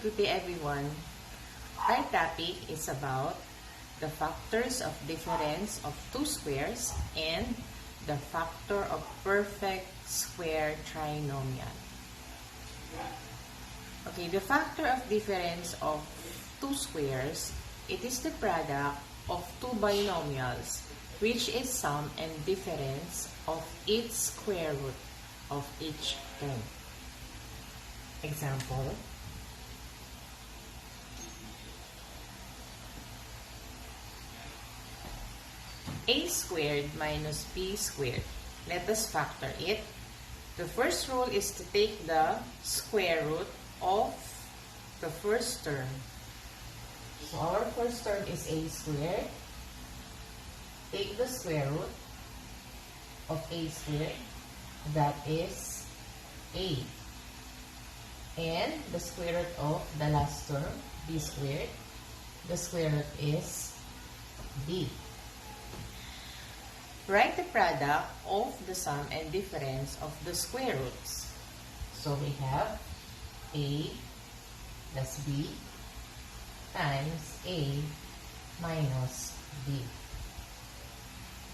good day everyone. Our topic is about the factors of difference of two squares and the factor of perfect square trinomial. Okay, the factor of difference of two squares, it is the product of two binomials, which is sum and difference of each square root of each term. Example, a squared minus b squared. Let us factor it. The first rule is to take the square root of the first term. So our first term is a squared. Take the square root of a squared. That is a. And the square root of the last term, b squared. The square root is b. Write the product of the sum and difference of the square roots. So we have a plus b times a minus b.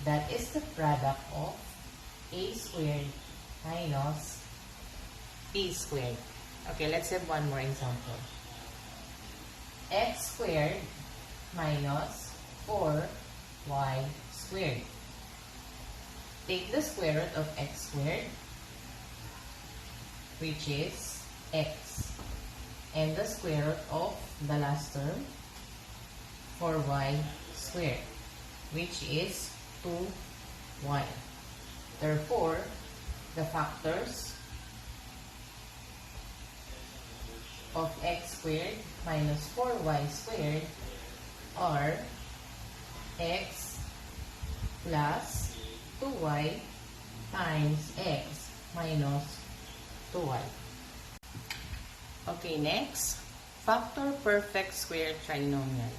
That is the product of a squared minus b squared. Okay, let's have one more example. X squared minus 4y squared. Take the square root of x squared, which is x, and the square root of the last term, 4y squared, which is 2y. Therefore, the factors of x squared minus 4y squared are x plus 2y times x minus 2y. Okay, next, factor perfect square trinomial.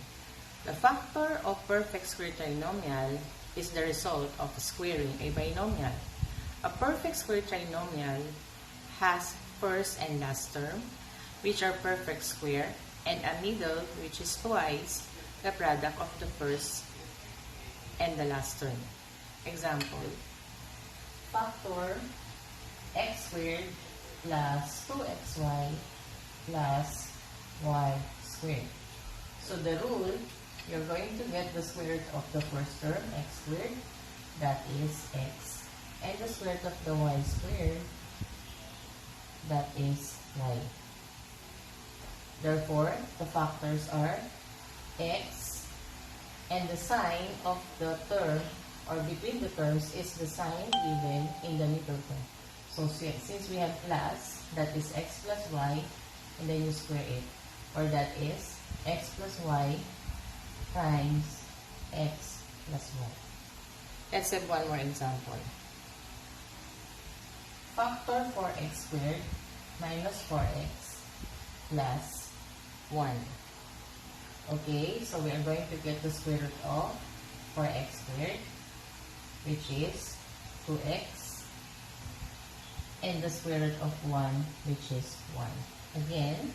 The factor of perfect square trinomial is the result of squaring a binomial. A perfect square trinomial has first and last term, which are perfect square, and a middle, which is twice the product of the first and the last term. Example, factor x squared plus 2xy plus y squared. So the rule, you're going to get the square root of the first term, x squared, that is x, and the square root of the y squared, that is y. Therefore, the factors are x, and the sign of the term or between the terms is the sign given in the middle term. So since we have plus, that is x plus y, and then you square it, or that is x plus y times x plus y. Let's have one more example. Factor 4x squared minus 4x plus 1. Okay, so we are going to get the square root of 4x squared, which is 2x, and the square root of 1, which is 1. Again,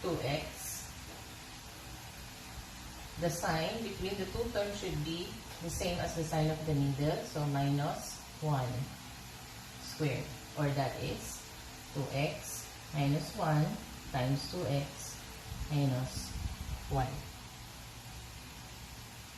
2x. The sign between the two terms should be the same as the sign of the middle, so minus 1 squared, or that is 2x minus 1 times 2x minus 1.